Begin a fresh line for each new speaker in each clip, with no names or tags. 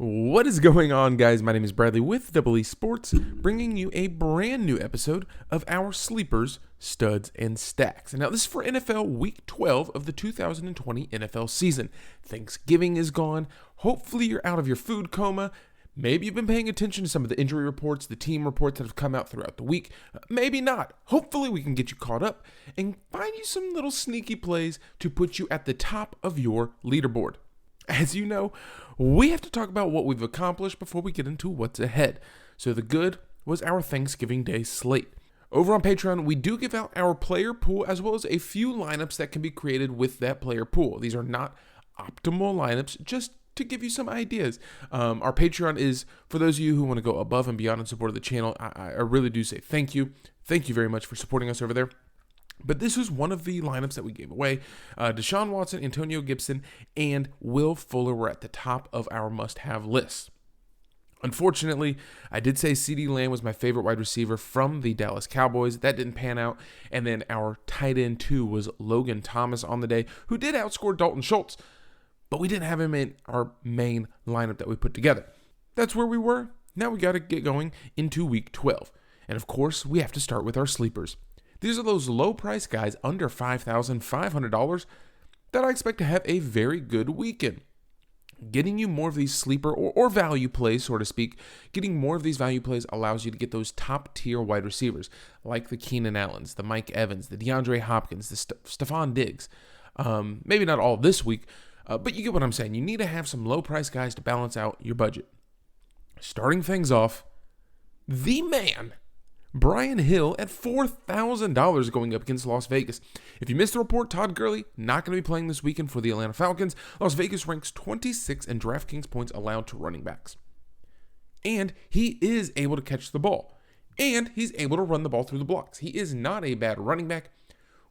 What is going on, guys? My name is Bradley with Double E Sports, bringing you a brand new episode of our Sleepers, Studs, and Stacks. And now, this is for NFL Week 12 of the 2020 NFL season. Thanksgiving is gone. Hopefully, you're out of your food coma. Maybe you've been paying attention to some of the injury reports, the team reports that have come out throughout the week. Maybe not. Hopefully, we can get you caught up and find you some little sneaky plays to put you at the top of your leaderboard. As you know, we have to talk about what we've accomplished before we get into what's ahead. So the good was our Thanksgiving Day slate. Over on Patreon, we do give out our player pool as well as a few lineups that can be created with that player pool. These are not optimal lineups, just to give you some ideas. Our Patreon is, for those of you who want to go above and beyond in support of the channel, I really do say thank you. Thank you very much for supporting us over there. But this was one of the lineups that we gave away. Deshaun Watson, Antonio Gibson, and Will Fuller were at the top of our must-have list. Unfortunately, I did say CeeDee Lamb was my favorite wide receiver from the Dallas Cowboys. That didn't pan out. And then our tight end 2 was Logan Thomas on the day, who did outscore Dalton Schultz. But we didn't have him in our main lineup that we put together. That's where we were. Now we got to get going into Week 12. And of course, we have to start with our sleepers. These are those low-price guys under $5,500 that I expect to have a very good weekend. Getting you more of these sleeper or value plays, so to speak, getting more of these value plays allows you to get those top-tier wide receivers, like the Keenan Allens, the Mike Evans, the DeAndre Hopkins, the Stephon Diggs. Maybe not all this week, but you get what I'm saying. You need to have some low-price guys to balance out your budget. Starting things off, the man, Brian Hill at $4,000 going up against Las Vegas. If you missed the report, Todd Gurley not going to be playing this weekend for the Atlanta Falcons. Las Vegas ranks 26 in DraftKings points allowed to running backs. And he is able to catch the ball. And he's able to run the ball through the blocks. He is not a bad running back.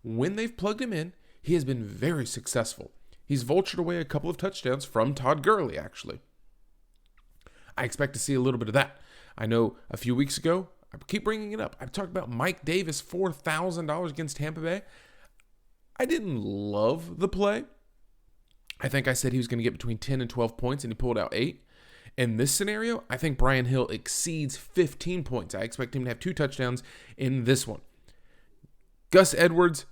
When they've plugged him in, he has been very successful. He's vultured away a couple of touchdowns from Todd Gurley, actually. I expect to see a little bit of that. I know a few weeks ago, I keep bringing it up. I've talked about Mike Davis, $4,000 against Tampa Bay. I didn't love the play. I think I said he was going to get between 10 and 12 points, and he pulled out 8. In this scenario, I think Brian Hill exceeds 15 points. I expect him to have 2 touchdowns in this one. Gus Edwards,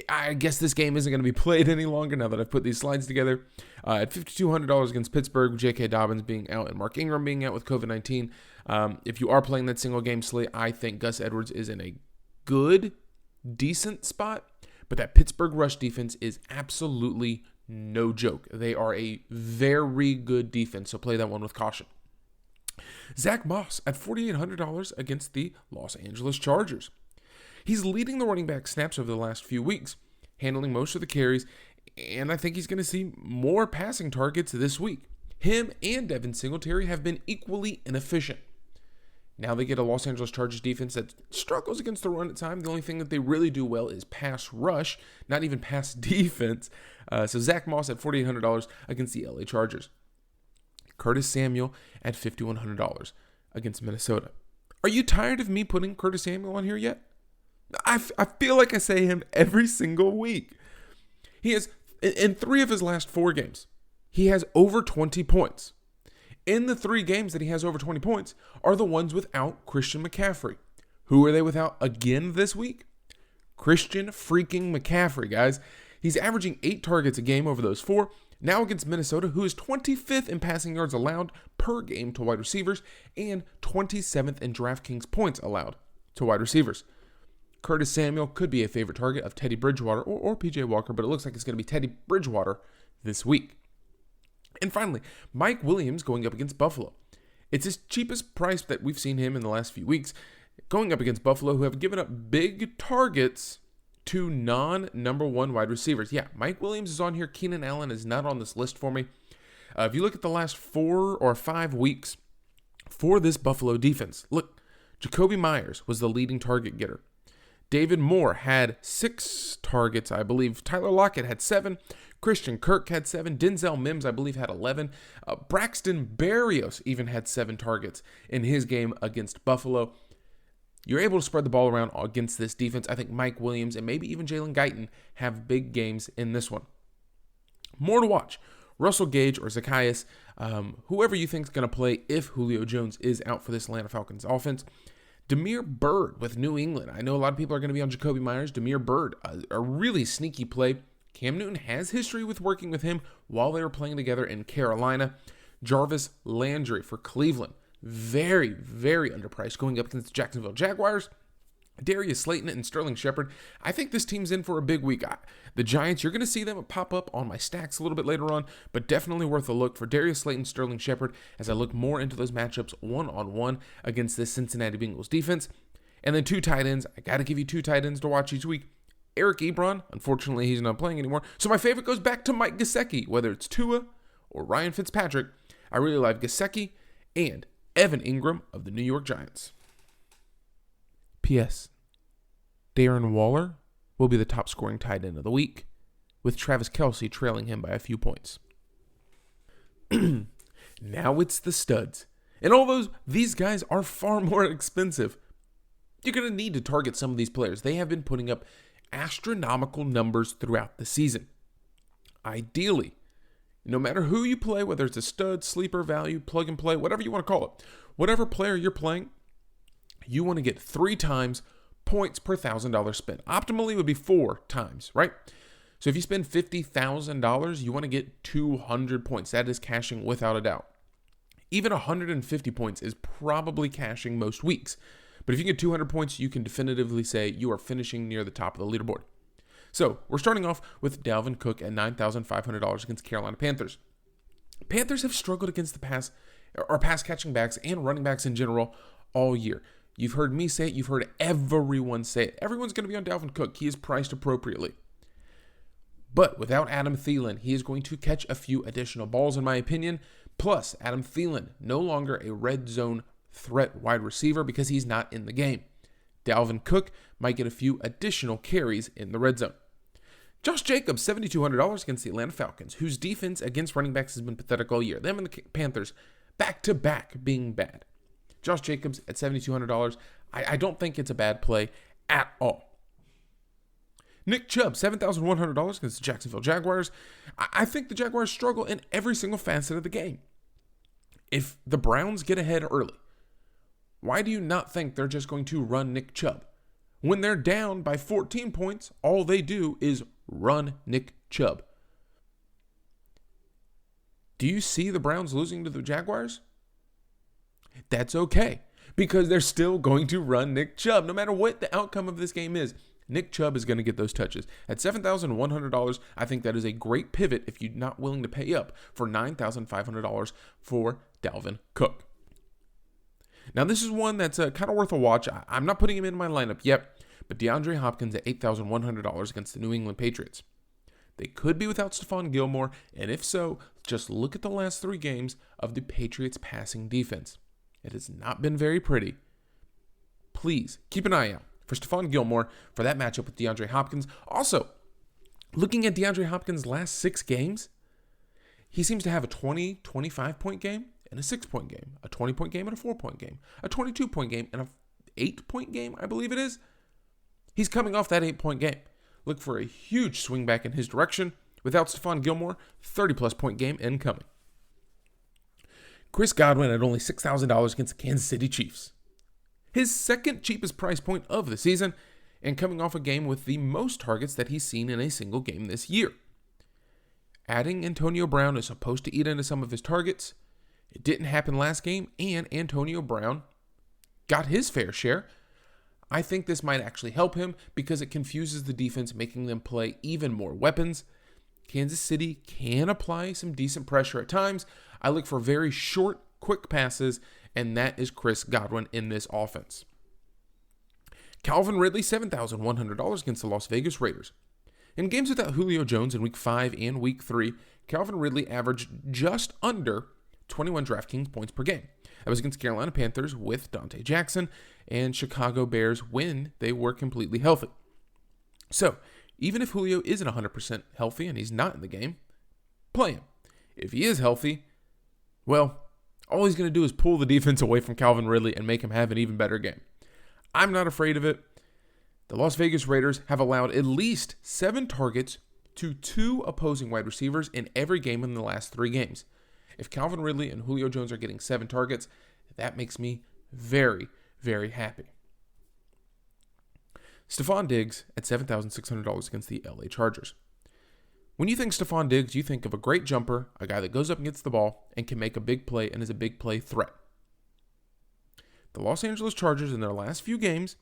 I guess this game isn't going to be played any longer now that I've put these slides together. At $5,200 against Pittsburgh, J.K. Dobbins being out and Mark Ingram being out with COVID-19. If you are playing that single game slate, I think Gus Edwards is in a good, decent spot. But that Pittsburgh rush defense is absolutely no joke. They are a very good defense, so play that one with caution. Zach Moss at $4,800 against the Los Angeles Chargers. He's leading the running back snaps over the last few weeks, handling most of the carries, and I think he's going to see more passing targets this week. Him and Devin Singletary have been equally inefficient. Now they get a Los Angeles Chargers defense that struggles against the run at times. The only thing that they really do well is pass rush, not even pass defense. So Zach Moss at $4,800 against the LA Chargers. Curtis Samuel at $5,100 against Minnesota. Are you tired of me putting Curtis Samuel on here yet? I feel like I say him every single week. He has, in 3 of his last 4 games, he has over 20 points. In the 3 games that he has over 20 points are the ones without Christian McCaffrey. Who are they without again this week? Christian freaking McCaffrey, guys. He's averaging 8 targets a game over those 4. Now against Minnesota, who is 25th in passing yards allowed per game to wide receivers and 27th in DraftKings points allowed to wide receivers. Curtis Samuel could be a favorite target of Teddy Bridgewater or PJ Walker, but it looks like it's going to be Teddy Bridgewater this week. And finally, Mike Williams going up against Buffalo. It's his cheapest price that we've seen him in the last few weeks, going up against Buffalo, who have given up big targets to non-number 1 wide receivers. Yeah, Mike Williams is on here. Keenan Allen is not on this list for me. If you look at the last 4 or 5 weeks for this Buffalo defense, look, Jacoby Myers was the leading target getter. David Moore had 6 targets, I believe. Tyler Lockett had 7. Christian Kirk had 7. Denzel Mims, I believe, had 11. Braxton Berrios even had 7 targets in his game against Buffalo. You're able to spread the ball around against this defense. I think Mike Williams and maybe even Jalen Guyton have big games in this one. More to watch. Russell Gage or Zacchaeus, whoever you think is going to play if Julio Jones is out for this Atlanta Falcons offense. Damiere Byrd with New England. I know a lot of people are going to be on Jacoby Myers. Damiere Byrd, a really sneaky play. Cam Newton has history with working with him while they were playing together in Carolina. Jarvis Landry for Cleveland. Very, very underpriced going up against the Jacksonville Jaguars. Darius Slayton and Sterling Shepard. I think this team's in for a big week. The Giants, you're going to see them pop up on my stacks a little bit later on, but definitely worth a look for Darius Slayton, Sterling Shepard, as I look more into those matchups one-on-one against this Cincinnati Bengals defense. And then 2 tight ends. I got to give you 2 tight ends to watch each week. Eric Ebron, unfortunately, he's not playing anymore. So my favorite goes back to Mike Gesicki, whether it's Tua or Ryan Fitzpatrick. I really like Gesicki and Evan Ingram of the New York Giants. P.S. Darren Waller will be the top scoring tight end of the week, with Travis Kelce trailing him by a few points. Now it's the studs. And although these guys are far more expensive, you're going to need to target some of these players. They have been putting up astronomical numbers throughout the season. Ideally, no matter who you play, whether it's a stud, sleeper, value, plug and play, whatever you want to call it, whatever player you're playing, you want to get 3 times points per $1,000 spent. Optimally would be 4 times, right? So if you spend $50,000, you want to get 200 points. That is cashing without a doubt. Even 150 points is probably cashing most weeks. But if you get 200 points, you can definitively say you are finishing near the top of the leaderboard. So we're starting off with Dalvin Cook at $9,500 against Carolina Panthers. Panthers have struggled against the pass catching backs and running backs in general all year. You've heard me say it. You've heard everyone say it. Everyone's going to be on Dalvin Cook. He is priced appropriately. But without Adam Thielen, he is going to catch a few additional balls, in my opinion. Plus, Adam Thielen, no longer a red zone threat wide receiver because he's not in the game. Dalvin Cook might get a few additional carries in the red zone. Josh Jacobs, $7,200 against the Atlanta Falcons, whose defense against running backs has been pathetic all year. Them and the Panthers, back-to-back being bad. Josh Jacobs at $7,200. I don't think it's a bad play at all. Nick Chubb, $7,100 against the Jacksonville Jaguars. I think the Jaguars struggle in every single facet of the game. If the Browns get ahead early, why do you not think they're just going to run Nick Chubb? When they're down by 14 points, all they do is run Nick Chubb. Do you see the Browns losing to the Jaguars? That's okay, because they're still going to run Nick Chubb. No matter what the outcome of this game is, Nick Chubb is going to get those touches. At $7,100, I think that is a great pivot if you're not willing to pay up for $9,500 for Dalvin Cook. Now, this is one that's kind of worth a watch. I'm not putting him in my lineup yet, but DeAndre Hopkins at $8,100 against the New England Patriots. They could be without Stephon Gilmore, and if so, just look at the last 3 games of the Patriots' passing defense. It has not been very pretty. Please keep an eye out for Stephon Gilmore for that matchup with DeAndre Hopkins. Also, looking at DeAndre Hopkins' last 6 games, he seems to have a 20, 25-point game and a 6-point game, a 20-point game and a 4-point game, a 22-point game and a 8-point game, I believe it is. He's coming off that 8-point game. Look for a huge swing back in his direction. Without Stephon Gilmore, 30-plus point game incoming. Chris Godwin at only $6,000 against the Kansas City Chiefs. His second cheapest price point of the season, and coming off a game with the most targets that he's seen in a single game this year. Adding Antonio Brown is supposed to eat into some of his targets. It didn't happen last game, and Antonio Brown got his fair share. I think this might actually help him because it confuses the defense, making them play even more weapons. Kansas City can apply some decent pressure at times. I look for very short, quick passes, and that is Chris Godwin in this offense. Calvin Ridley, $7,100 against the Las Vegas Raiders. In games without Julio Jones in Week 5 and Week 3, Calvin Ridley averaged just under 21 DraftKings points per game. That was against Carolina Panthers with Dante Jackson and Chicago Bears when they were completely healthy. So, even if Julio isn't 100% healthy and he's not in the game, play him. If he is healthy, well, all he's going to do is pull the defense away from Calvin Ridley and make him have an even better game. I'm not afraid of it. The Las Vegas Raiders have allowed at least 7 targets to 2 opposing wide receivers in every game in the last 3 games. If Calvin Ridley and Julio Jones are getting 7 targets, that makes me very, very happy. Stephon Diggs at $7,600 against the LA Chargers. When you think Stephon Diggs, you think of a great jumper, a guy that goes up and gets the ball and can make a big play and is a big play threat. The Los Angeles Chargers in their last few games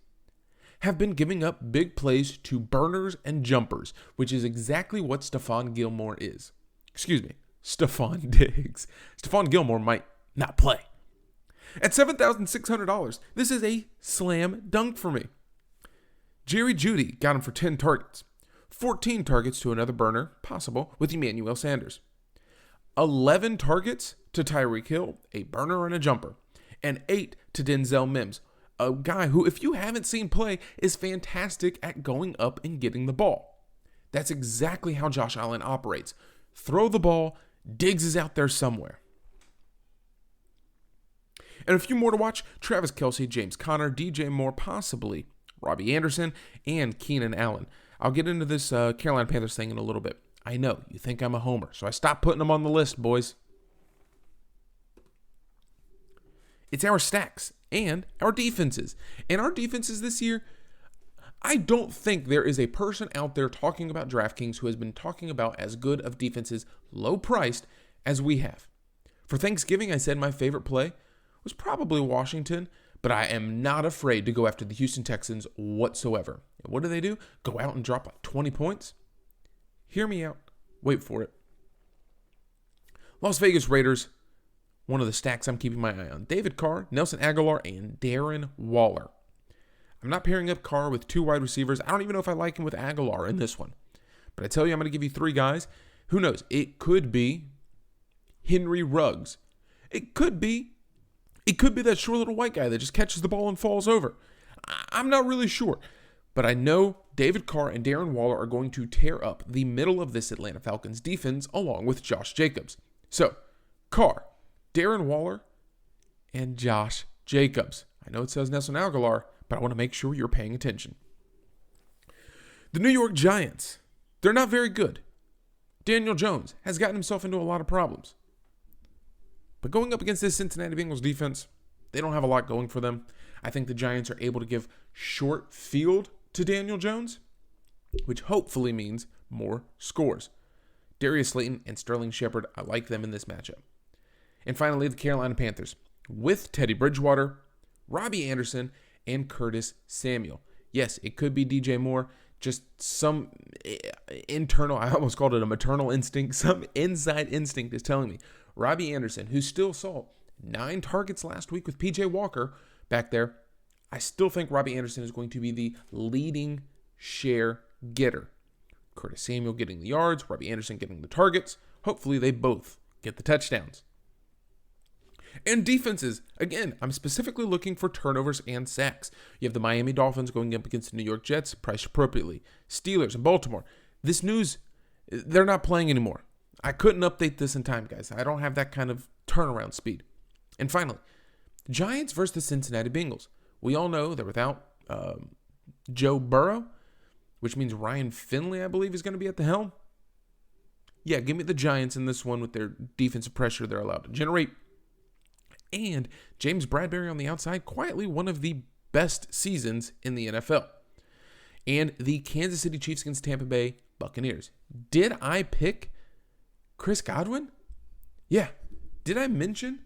have been giving up big plays to burners and jumpers, which is exactly what Stephon Gilmore is. Stephon Diggs. Stephon Gilmore might not play. At $7,600, this is a slam dunk for me. Jerry Jeudy got him for 10 targets. 14 targets to another burner, possible, with Emmanuel Sanders. 11 targets to Tyreek Hill, a burner and a jumper. And 8 to Denzel Mims, a guy who, if you haven't seen play, is fantastic at going up and getting the ball. That's exactly how Josh Allen operates. Throw the ball, Diggs is out there somewhere. And a few more to watch: Travis Kelce, James Conner, DJ Moore, possibly Robbie Anderson, and Keenan Allen. I'll get into this Carolina Panthers thing in a little bit. I know, you think I'm a homer, so I stopped putting them on the list, boys. It's our stacks and our defenses. And our defenses this year, I don't think there is a person out there talking about DraftKings who has been talking about as good of defenses, low priced, as we have. For Thanksgiving, I said my favorite play was probably Washington, but I am not afraid to go after the Houston Texans whatsoever. And what do? Go out and drop like 20 points? Hear me out. Wait for it. Las Vegas Raiders, one of the stacks I'm keeping my eye on. David Carr, Nelson Aguilar, and Darren Waller. I'm not pairing up Carr with 2 wide receivers. I don't even know if I like him with Aguilar in this one. But I tell you, I'm going to give you 3 guys. Who knows? It could be Henry Ruggs. It could be that short little white guy that just catches the ball and falls over. I'm not really sure. But I know David Carr and Darren Waller are going to tear up the middle of this Atlanta Falcons defense along with Josh Jacobs. So, Carr, Darren Waller, and Josh Jacobs. I know it says Nelson Aguilar, but I want to make sure you're paying attention. The New York Giants, they're not very good. Daniel Jones has gotten himself into a lot of problems. But going up against this Cincinnati Bengals defense, they don't have a lot going for them. I think the Giants are able to give short field to Daniel Jones, which hopefully means more scores. Darius Slayton and Sterling Shepard, I like them in this matchup. And finally, the Carolina Panthers, with Teddy Bridgewater, Robbie Anderson, and Curtis Samuel. Yes, it could be DJ Moore, just some internal, I almost called it a maternal instinct, some inside instinct is telling me. Robbie Anderson, who still saw 9 targets last week with PJ Walker back there, I still think Robbie Anderson is going to be the leading share getter. Curtis Samuel getting the yards, Robbie Anderson getting the targets. Hopefully they both get the touchdowns. And defenses, again, I'm specifically looking for turnovers and sacks. You have the Miami Dolphins going up against the New York Jets, priced appropriately. Steelers and Baltimore. This news, they're not playing anymore. I couldn't update this in time, guys. I don't have that kind of turnaround speed. And finally, Giants versus the Cincinnati Bengals. We all know they're without Joe Burrow, which means Ryan Finley, I believe, is going to be at the helm. Yeah, give me the Giants in this one with their defensive pressure they're allowed to generate. And James Bradbury on the outside, quietly one of the best seasons in the NFL. And the Kansas City Chiefs against Tampa Bay Buccaneers. Did I pick Chris Godwin? Yeah. Did I mention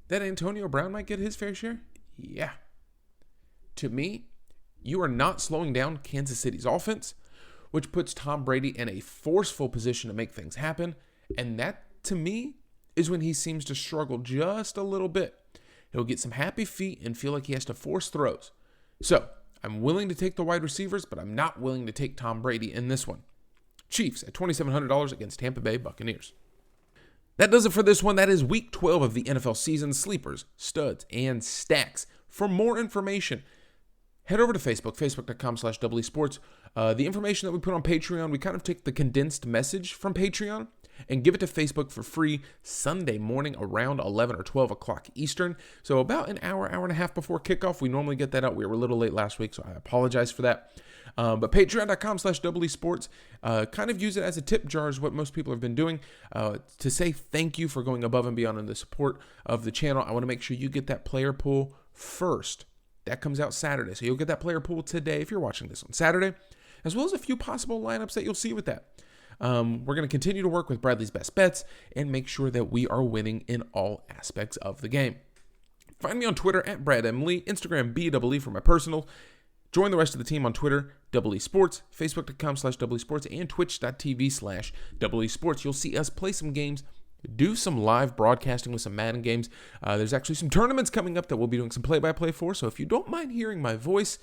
that Antonio Brown might get his fair share? Yeah. To me, you are not slowing down Kansas City's offense, which puts Tom Brady in a forceful position to make things happen. And that, to me, is when he seems to struggle just a little bit. He'll get some happy feet and feel like he has to force throws. So, I'm willing to take the wide receivers, but I'm not willing to take Tom Brady in this one. Chiefs at $2,700 against Tampa Bay Buccaneers. That does it for this one. That is week 12 of the NFL season. Sleepers, studs, and stacks. For more information, head over to Facebook, facebook.com/ESports. The information that we put on Patreon, we kind of take the condensed message from Patreon and give it to Facebook for free Sunday morning around 11 or 12 o'clock Eastern. So about an hour and a half before kickoff. We normally get that out. We were a little late last week, so I apologize for that. But patreon.com/ESports, kind of use it as a tip jar is what most people have been doing, to say thank you for going above and beyond in the support of the channel. I want to make sure you get that player pool first. That comes out Saturday. So you'll get that player pool today if you're watching this on Saturday, as well as a few possible lineups that you'll see with that. We're going to continue to work with Bradley's Best Bets and make sure that we are winning in all aspects of the game. Find me on Twitter at BradMLee, Instagram BEE for my personal. Join the rest of the team on Twitter, ESports, Facebook.com/ESports, and Twitch.tv/ESports. You'll see us play some games, do some live broadcasting with some Madden games. There's actually some tournaments coming up that we'll be doing some play-by-play for, so if you don't mind hearing my voice,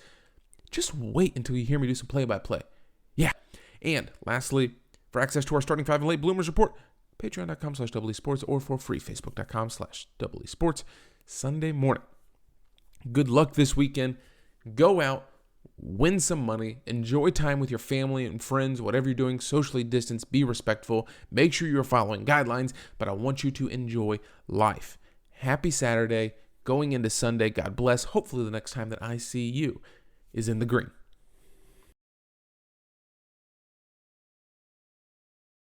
just wait until you hear me do some play-by-play. Yeah. And lastly, for access to our starting 5 and late bloomers report, patreon.com/ESports, or for free, Facebook.com/ESports, Sunday morning. Good luck this weekend. Go out, win some money, enjoy time with your family and friends, whatever you're doing, socially distance, be respectful, make sure you're following guidelines, but I want you to enjoy life. Happy Saturday, going into Sunday, God bless. Hopefully the next time that I see you is in the green.